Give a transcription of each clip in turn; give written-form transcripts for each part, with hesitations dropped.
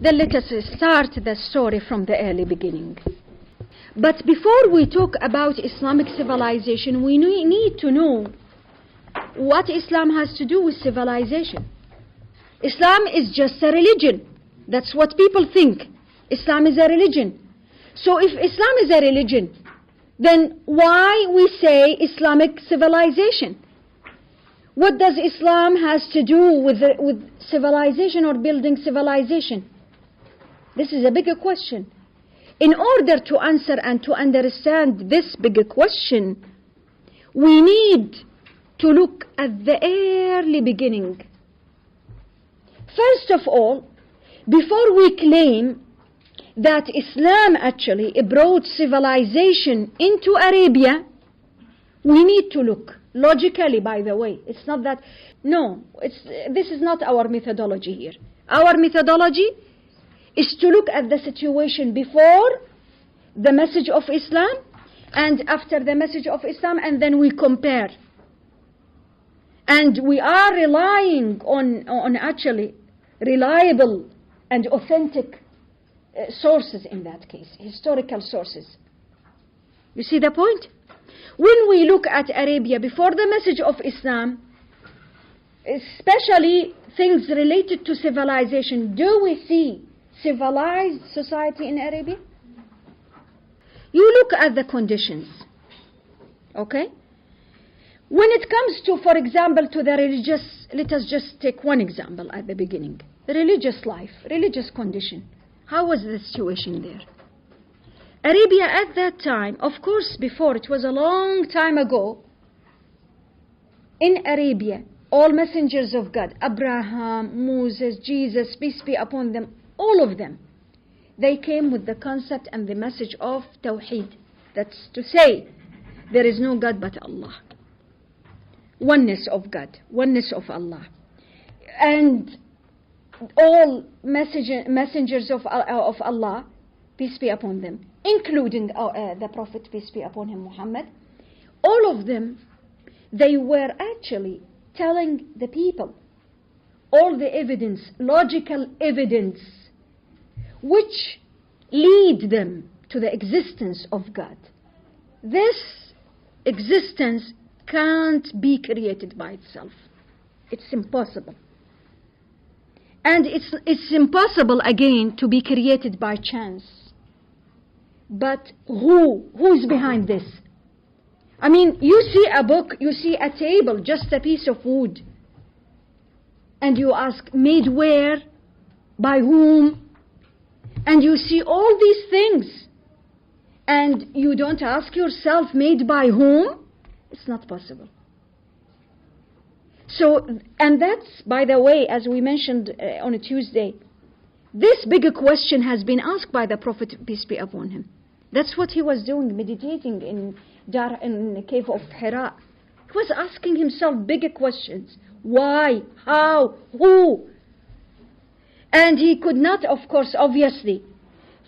Then let us start the story from the early beginning. But before we talk about Islamic civilization, we need to know what Islam has to do with civilization. Islam is just a religion. That's what people think. Islam is a religion. So if Islam is a religion, then why we say Islamic civilization? What does Islam has to do with civilization or building civilization? This is a bigger question. In order to answer and to understand this bigger question, we need to look at the early beginning. First of all, before we claim that Islam actually brought civilization into Arabia, we need to look logically, by the way. It's not that, no, this is not our methodology here. Our methodology is to look at the situation before the message of Islam and after the message of Islam, and then we compare. And we are relying on actually reliable and authentic sources in that case, historical sources. You see the point? When we look at Arabia before the message of Islam, especially things related to civilization, do we see civilized society in Arabia? You look at the conditions, okay? When it comes to, for example, to the religious, let us just take one example at the beginning. Religious life, religious condition. How was the situation there? Arabia at that time, of course before, it was a long time ago, in Arabia, all messengers of God, Abraham, Moses, Jesus, peace be upon them, all of them, they came with the concept and the message of Tawheed. That's to say, there is no God but Allah. Oneness of God, oneness of Allah. And all messengers of Allah, peace be upon them, including the Prophet, peace be upon him, Muhammad, all of them, they were actually telling the people all the evidence, logical evidence, which lead them to the existence of God. This existence can't be created by itself. It's impossible. And it's impossible again to be created by chance. But who's behind this? I mean, you see a book, you see a table, just a piece of wood, and you ask, made where, by whom, and you see all these things, and you don't ask yourself, made by whom? It's not possible. So, and that's, by the way, as we mentioned on a Tuesday, this bigger question has been asked by the Prophet, peace be upon him. That's what he was doing, meditating in the cave of Hira. He was asking himself bigger questions. Why? How? Who? And he could not, of course, obviously,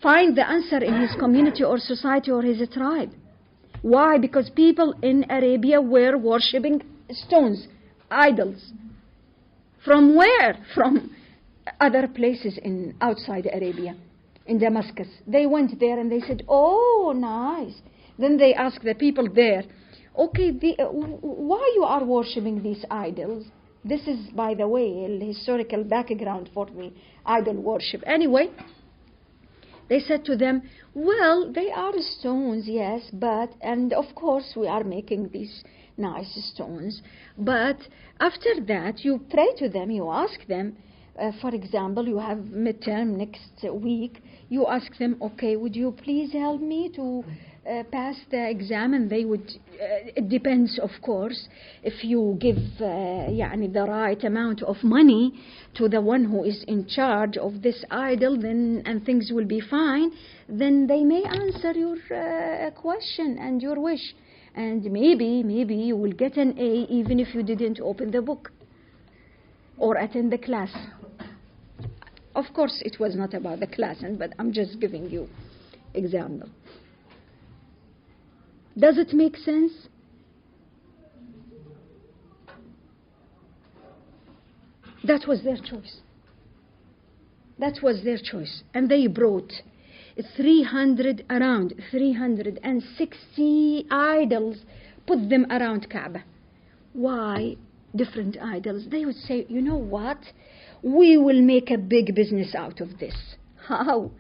find the answer in his community or society or his tribe. Why? Because people in Arabia were worshipping stones, idols. From where? From other places outside Arabia, in Damascus. They went there and they said, oh, nice. Then they asked the people there, okay, why you are worshipping these idols? This is, by the way, a historical background for the idol worship. Anyway, they said to them, well, they are stones, yes, and of course we are making these nice stones, but after that you pray to them, you ask them, for example, you have midterm next week, you ask them, okay, would you please help me to pass the exam? And they would, it depends, of course, if you give the right amount of money to the one who is in charge of this idol, then and things will be fine, then they may answer your question and your wish, and maybe you will get an A even if you didn't open the book or attend the class. Of course, it was not about the class, but I'm just giving you example. Does it make sense? That was their choice. That was their choice. And they brought around 360 idols, put them around Kaaba. Why different idols? They would say, you know what? We will make a big business out of this. How?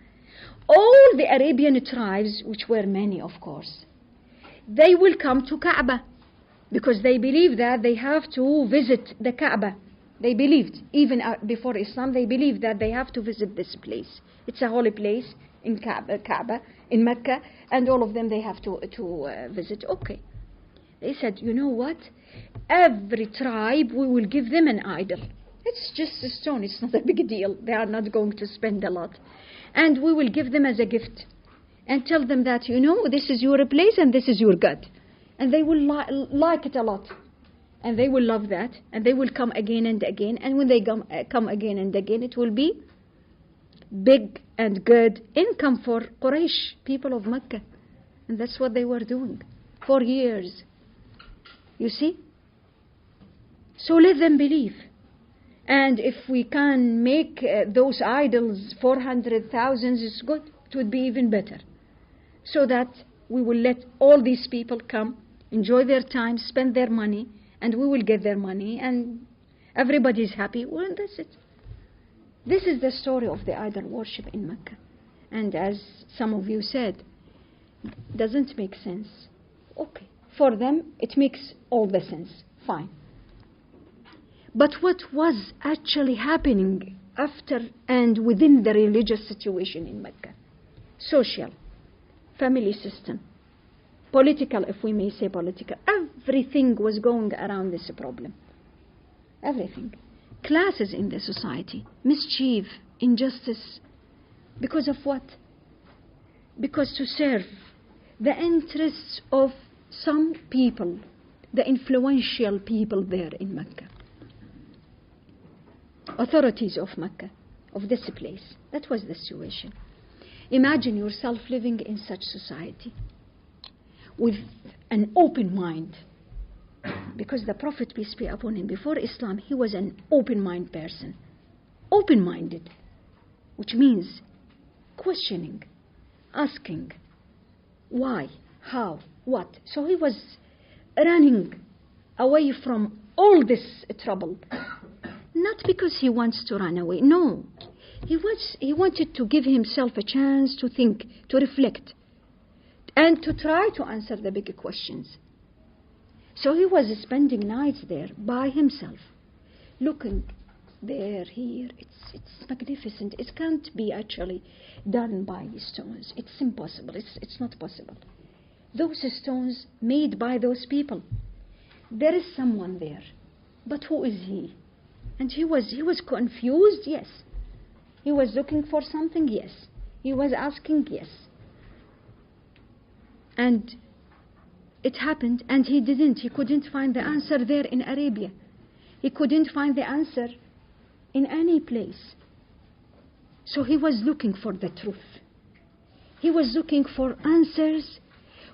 All the Arabian tribes, which were many of course, they will come to Kaaba because they believe that they have to visit the Kaaba. They believed, even before Islam, they believed that they have to visit this place. It's a holy place in Kaaba, in Mecca, and all of them they have to visit. Okay. They said, you know what? Every tribe, we will give them an idol. It's just a stone. It's not a big deal. They are not going to spend a lot. And we will give them as a gift. And tell them that, you know, this is your place and this is your God. And they will like it a lot. And they will love that. And they will come again and again. And when they come again and again, it will be big and good income for Quraysh, people of Mecca. And that's what they were doing for years. You see? So let them believe. And if we can make those idols 400,000, it's good. It would be even better. So that we will let all these people come, enjoy their time, spend their money, and we will get their money, and everybody is happy. Well, that's it. This is the story of the idol worship in Mecca. And as some of you said, doesn't make sense. Okay. For them, it makes all the sense. Fine. But what was actually happening after and within the religious situation in Mecca? Social, family system, political, if we may say political. Everything was going around this problem. Everything. Classes in the society, mischief, injustice. Because of what? Because to serve the interests of some people, the influential people there in Mecca. Authorities of Mecca, of this place. That was the situation. Imagine yourself living in such society with an open mind. Because the Prophet, peace be upon him, before Islam, he was an open-minded person. Open-minded, which means questioning, asking, why, how, what. So he was running away from all this trouble. Not because he wants to run away, no. He wanted to give himself a chance to think, to reflect, and to try to answer the big questions. So he was spending nights there by himself, looking there, here. It's magnificent. It can't be actually done by stones. It's impossible. It's not possible. Those stones made by those people. There is someone there, but who is he? And he was confused, yes. He was looking for something, yes. He was asking, yes. And it happened, and he couldn't find the answer there in Arabia. He couldn't find the answer in any place. So he was looking for the truth. He was looking for answers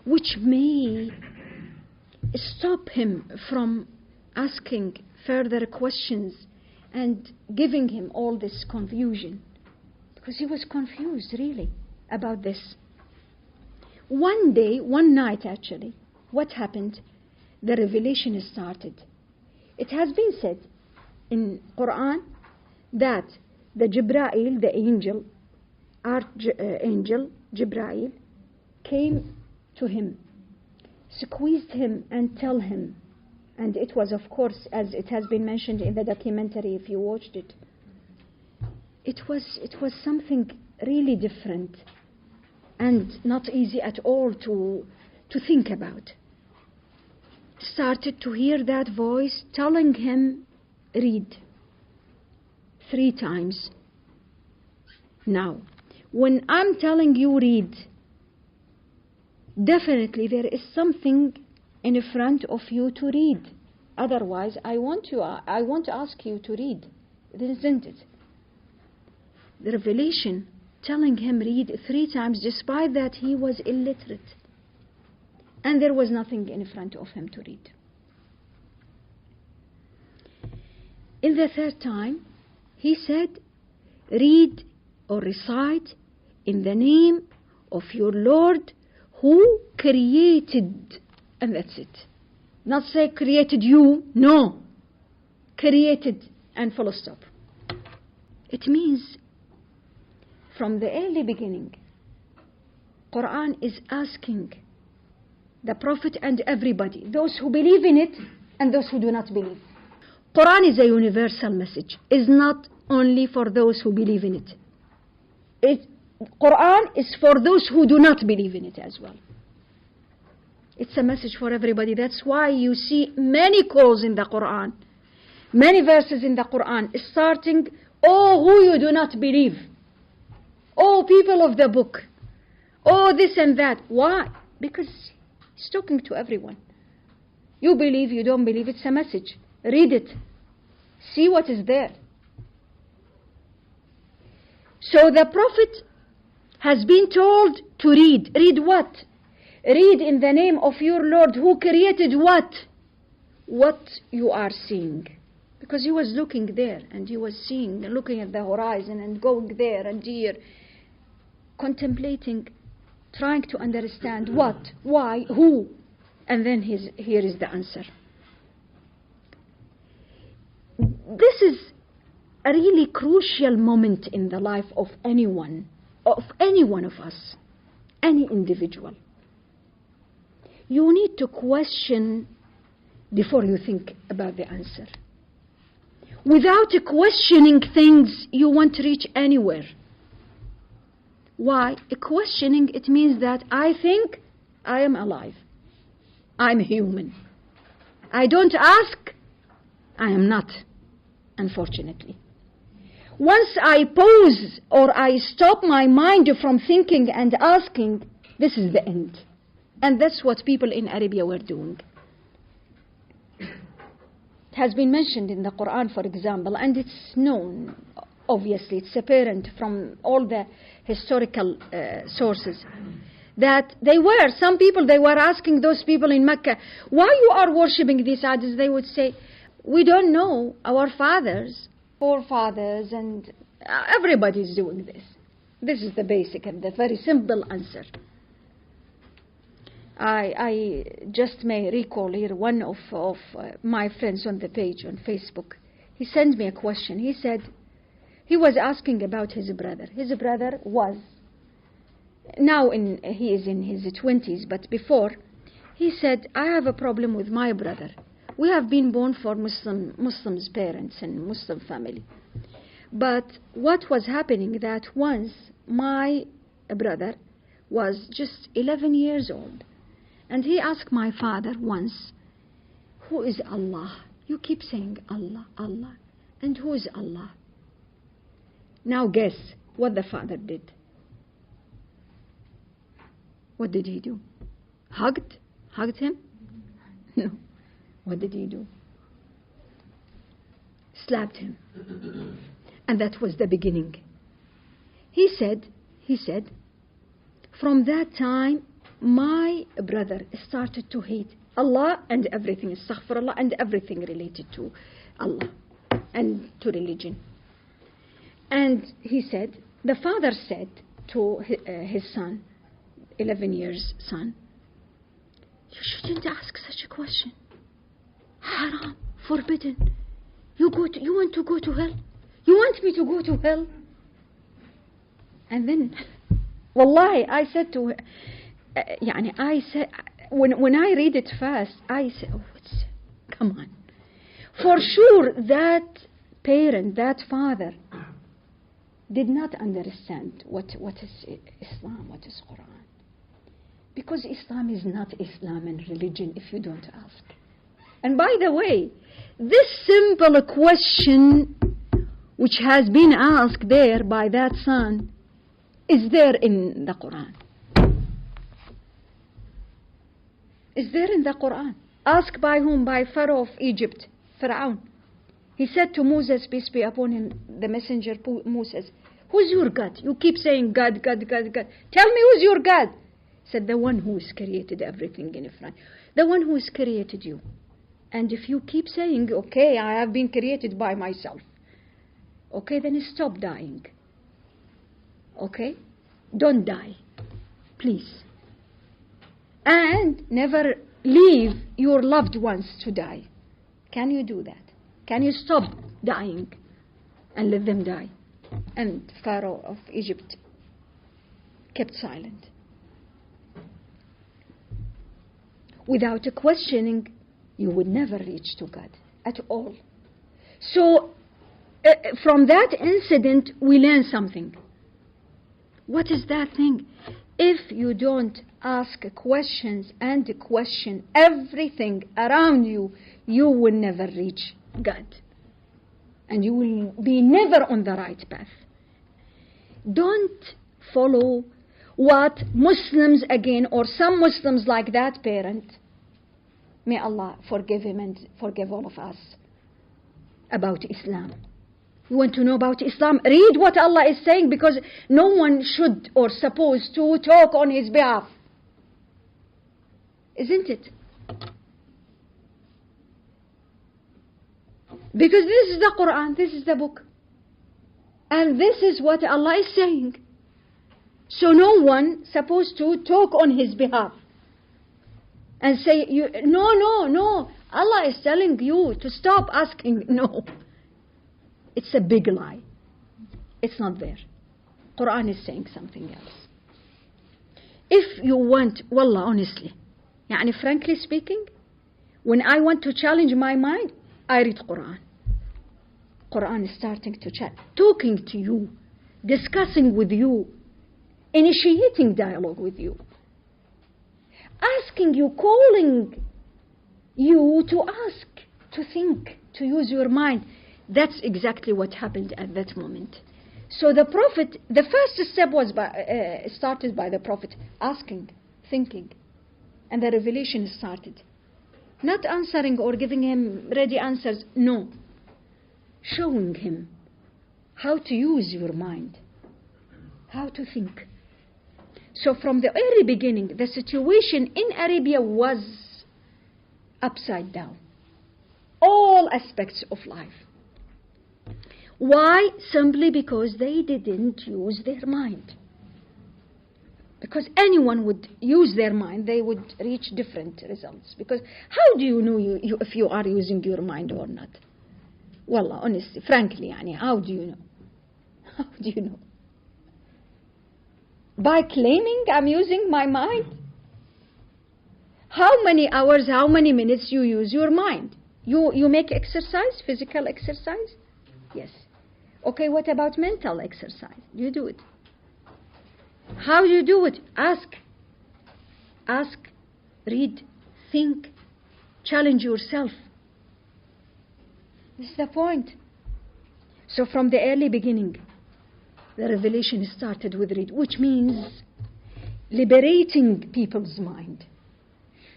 which may stop him from asking further questions and giving him all this confusion. Because he was confused, really, about this. One night actually, what happened? The revelation started. It has been said in Quran that the Jibra'il, the angel, archangel Jibra'il, came to him, squeezed him and tell him, and it was, of course, as it has been mentioned in the documentary, if you watched it, it was something really different and not easy at all to think about. Started to hear that voice telling him, read 3 times. Now, when I'm telling you read, definitely there is something in front of you to read. Otherwise, I want to ask you to read, isn't it? The revelation telling him read 3 times, despite that he was illiterate. And there was nothing in front of him to read. In the 3rd time, he said, read or recite in the name of your Lord who created, and that's it. Not say created you, no. Created and full stop. It means from the early beginning, Quran is asking the Prophet and everybody, those who believe in it and those who do not believe. Quran is a universal message. It's not only for those who believe in it. Quran is for those who do not believe in it as well. It's a message for everybody. That's why you see many calls in the Quran, many verses in the Quran starting, "Oh, who you do not believe. Oh, people of the book. Oh, this and that." Why? Because he's talking to everyone. You believe, you don't believe, it's a message. Read it. See what is there. So the Prophet has been told to read. Read what? Read in the name of your Lord who created what? What you are seeing. Because he was looking there and he was seeing, looking at the horizon and going there and here, contemplating, trying to understand what, why, who. And then here is the answer. This is a really crucial moment in the life of anyone, of any one of us, any individual. You need to question before you think about the answer. Without questioning things, you won't reach anywhere. Why? Questioning, it means that I think I am alive. I'm human. I don't ask, I am not, unfortunately. Once I pause or I stop my mind from thinking and asking, this is the end. And that's what people in Arabia were doing. It has been mentioned in the Quran, for example, and it's known, obviously, it's apparent from all the historical sources, that some people were asking those people in Mecca, why you are worshipping these idols? They would say, we don't know, our fathers, forefathers, and everybody is doing this. This is the basic and the very simple answer. I just may recall here one of my friends on the page on Facebook. He sent me a question. He said, he was asking about his brother. His brother was, he is in his 20s, but before, he said, I have a problem with my brother. We have been born for Muslims parents and Muslim family. But what was happening that once my brother was just 11 years old, and he asked my father once, who is Allah? You keep saying Allah, Allah. And who is Allah? Now guess what the father did. What did he do? Hugged him? No. What did he do? Slapped him. And that was the beginning. He said, from that time, my brother started to hate Allah and everything, astaghfirullah, and everything related to Allah and to religion. And he said, the father said to his son, 11 years son, you shouldn't ask such a question. Haram, forbidden. You want to go to hell? You want me to go to hell? And then, wallahi, I said to when I read it fast, I said, come on. For sure, that parent, that father, did not understand what is Islam, what is Quran. Because Islam is not Islam and religion if you don't ask. And by the way, this simple question which has been asked there by that son is there in the Quran. Is there in the Quran. Asked by whom? By Pharaoh of Egypt, Pharaoh. He said to Moses, peace be upon him, the messenger Moses, who's your God? You keep saying God, God, God, God. Tell me who's your God? He said, the one who has created everything in front. The one who has created you. And if you keep saying, okay, I have been created by myself, okay, then stop dying. Okay? Don't die, please. And never leave your loved ones to die. Can you do that? Can you stop dying and let them die? And Pharaoh of Egypt kept silent. Without a questioning, you would never reach to God at all. So, from that incident, we learn something. What is that thing? If you don't ask questions and question everything around you, you will never reach God. And you will be never on the right path. Don't follow what Muslims again, or some Muslims like that parent, may Allah forgive him and forgive all of us, about Islam. You want to know about Islam? Read what Allah is saying, because no one should or supposed to talk on his behalf. Isn't it? Because this is the Quran, this is the book. And this is what Allah is saying. So no one supposed to talk on his behalf. And say, no, Allah is telling you to stop asking. No. It's a big lie. It's not there. Quran is saying something else. If you want, wallah, honestly, frankly speaking, when I want to challenge my mind, I read Quran. Quran is starting to chat, talking to you, discussing with you, initiating dialogue with you, asking you, calling you to ask, to think, to use your mind. That's exactly what happened at that moment. So the Prophet, the first step was started by the Prophet asking, thinking, and the revelation started. Not answering or giving him ready answers, no. Showing him how to use your mind, how to think. So from the early beginning, the situation in Arabia was upside down. All aspects of life. Why? Simply because they didn't use their mind. Because anyone would use their mind, they would reach different results. Because how do you know if you are using your mind or not? Wallah, honestly, frankly, how do you know? How do you know? By claiming I'm using my mind? How many hours, how many minutes you use your mind? You make exercise, physical exercise? Yes. Okay, what about mental exercise? You do it. How do you do it? Ask, read, think, challenge yourself. This is the point. So from the early beginning, the revelation started with read, which means liberating people's mind.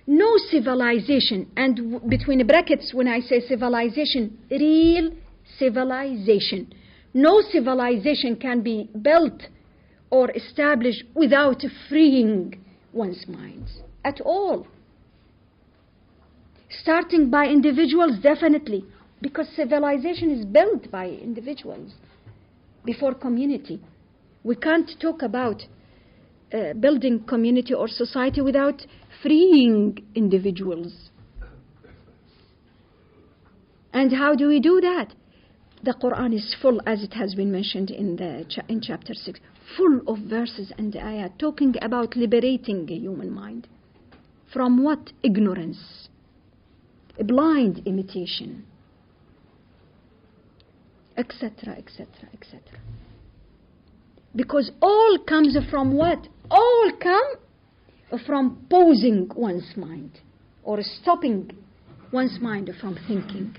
No civilization, and between brackets when I say civilization, real civilization. No civilization can be built or established without freeing one's mind at all. Starting by individuals, definitely, because civilization is built by individuals before community. We can't talk about building community or society without freeing individuals. And how do we do that? The Quran is full, as it has been mentioned in chapter 6, full of verses and ayat talking about liberating the human mind. From what? Ignorance, blind imitation, etc., etc., etc. Because all comes from what? All come from pausing one's mind or stopping one's mind from thinking.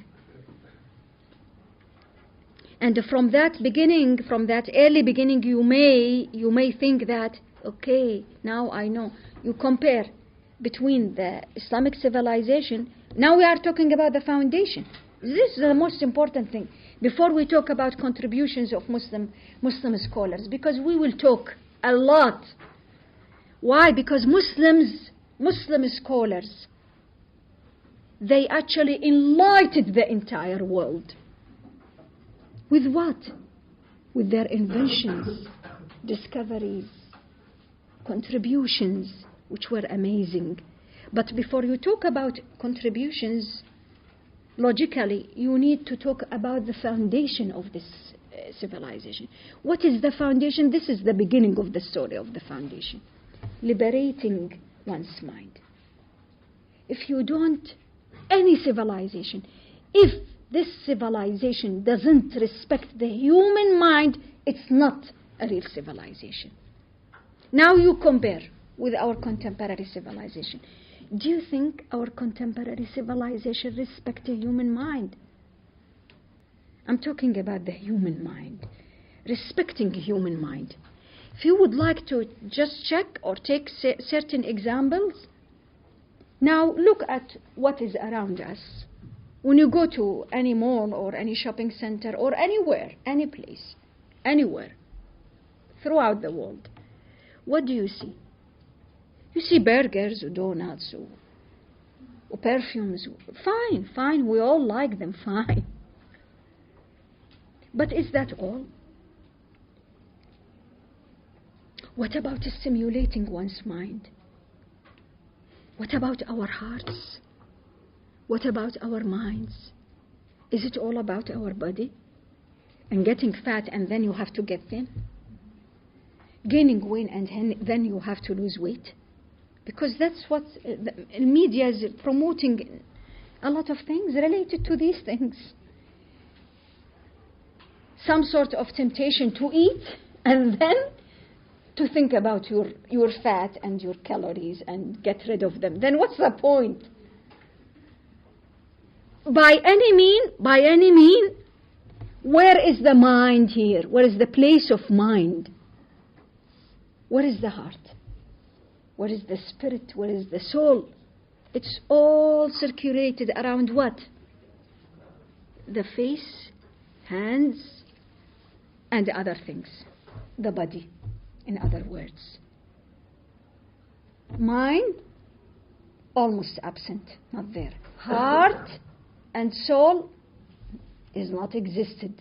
And from that beginning, from that early beginning, you may think that, okay, now I know. You compare between the Islamic civilization. Now we are talking about the foundation. This is the most important thing. Before we talk about contributions of Muslim scholars, because we will talk a lot. Why? Because Muslim scholars, they actually enlightened the entire world. With what? With their inventions, discoveries, contributions, which were amazing. But before you talk about contributions, logically, you need to talk about the foundation of this civilization. What is the foundation? This is the beginning of the story of the foundation. Liberating one's mind. If you don't, any civilization, if this civilization doesn't respect the human mind, it's not a real civilization. Now you compare with our contemporary civilization. Do you think our contemporary civilization respects the human mind? I'm talking about the human mind, respecting human mind. If you would like to just check or take certain examples, now look at what is around us. When you go to any mall or any shopping center or anywhere, any place, anywhere, throughout the world, what do you see? You see burgers or donuts or perfumes. Fine, we all like them, fine. But is that all? What about stimulating one's mind? What about our hearts? What about our minds? Is it all about our body? And getting fat and then you have to get thin? Gaining weight and then you have to lose weight? Because that's what the media is promoting, a lot of things related to these things. Some sort of temptation to eat and then to think about your fat and your calories and get rid of them. Then what's the point? By any mean, where is the mind here? Where is the place of mind? Where is the heart? Where is the spirit? Where is the soul? It's all circulated around what? The face, hands, and other things. The body, in other words. Mind, almost absent, not there. Heart and soul is not existed,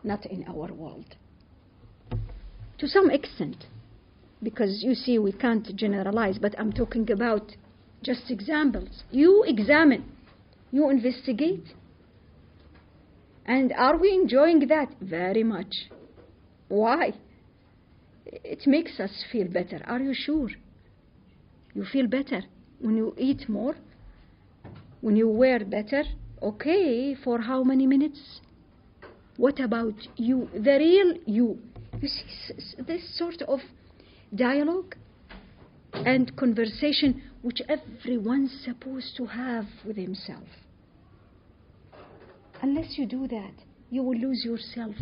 not in our world. To some extent, because you see we can't generalize, but I'm talking about just examples. You examine, you investigate. And are we enjoying that? Very much. Why? It makes us feel better. Are you sure? You feel better when you eat more? When you wear better? Okay, for how many minutes? What about you? The real you. You see, this sort of dialogue and conversation which everyone's supposed to have with himself. Unless you do that, you will lose yourself.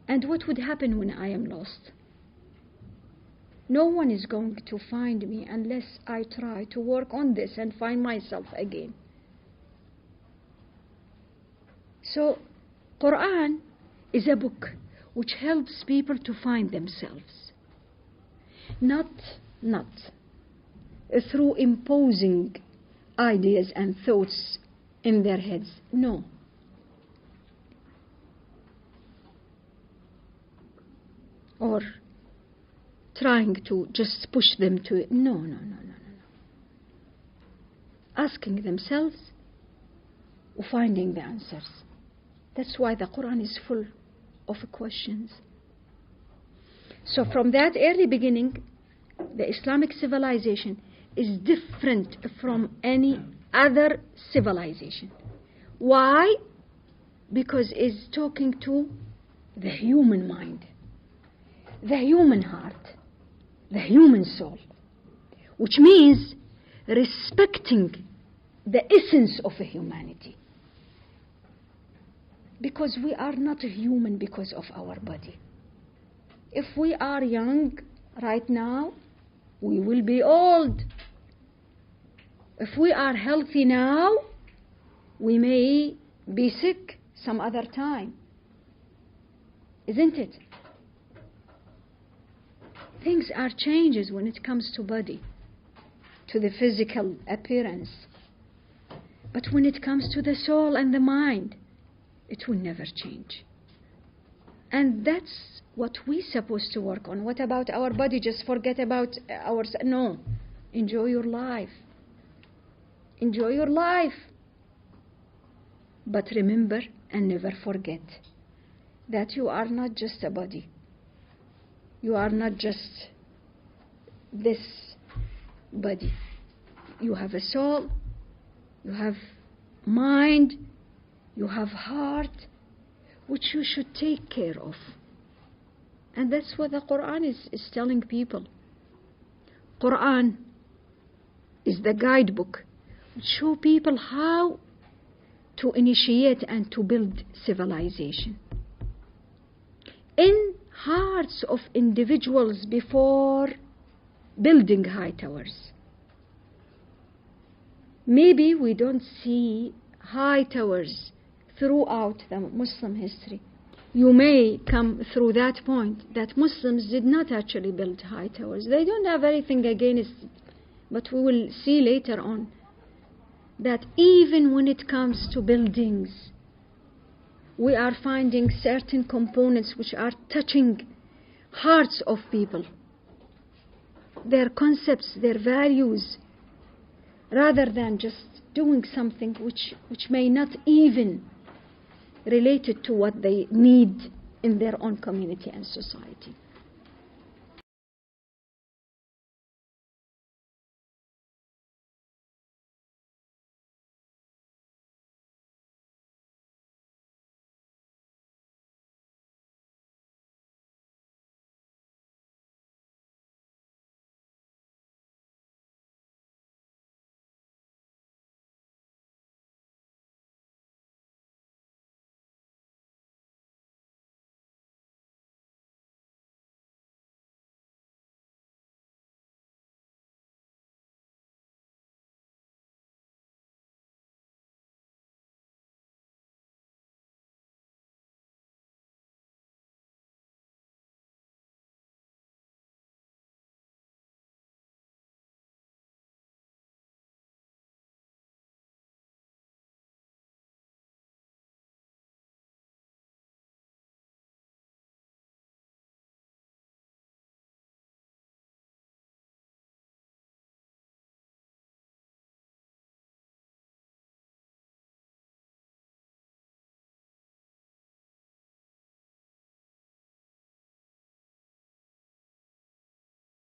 And what would happen when I am lost? No one is going to find me unless I try to work on this and find myself again. So, Quran is a book which helps people to find themselves. Not through imposing ideas and thoughts in their heads. No. Or trying to just push them to it. No. Asking themselves, finding the answers. That's why the Quran is full of questions. So from that early beginning, the Islamic civilization is different from any other civilization. Why? Because it's talking to the human mind, the human heart, the human soul, which means respecting the essence of humanity. Because we are not human because of our body. If we are young right now, we will be old. If we are healthy now, we may be sick some other time. Isn't it? Things are changes when it comes to body, to the physical appearance. But when it comes to the soul and the mind, it will never change. And that's what we're supposed to work on. What about our body? Just forget about ours? No. Enjoy your life. Enjoy your life. But remember and never forget that you are not just a body. You are not just this body. You have a soul, you have mind, you have heart, which you should take care of. And that's what the Quran is telling people. Quran is the guidebook which show people how to initiate and to build civilization in hearts of individuals before building high towers. Maybe we don't see high towers throughout the Muslim history. You may come through that point that Muslims did not actually build high towers. They don't have anything against it. But we will see later on that even when it comes to buildings, we are finding certain components which are touching hearts of people, their concepts, their values, rather than just doing something which may not even relate it to what they need in their own community and society.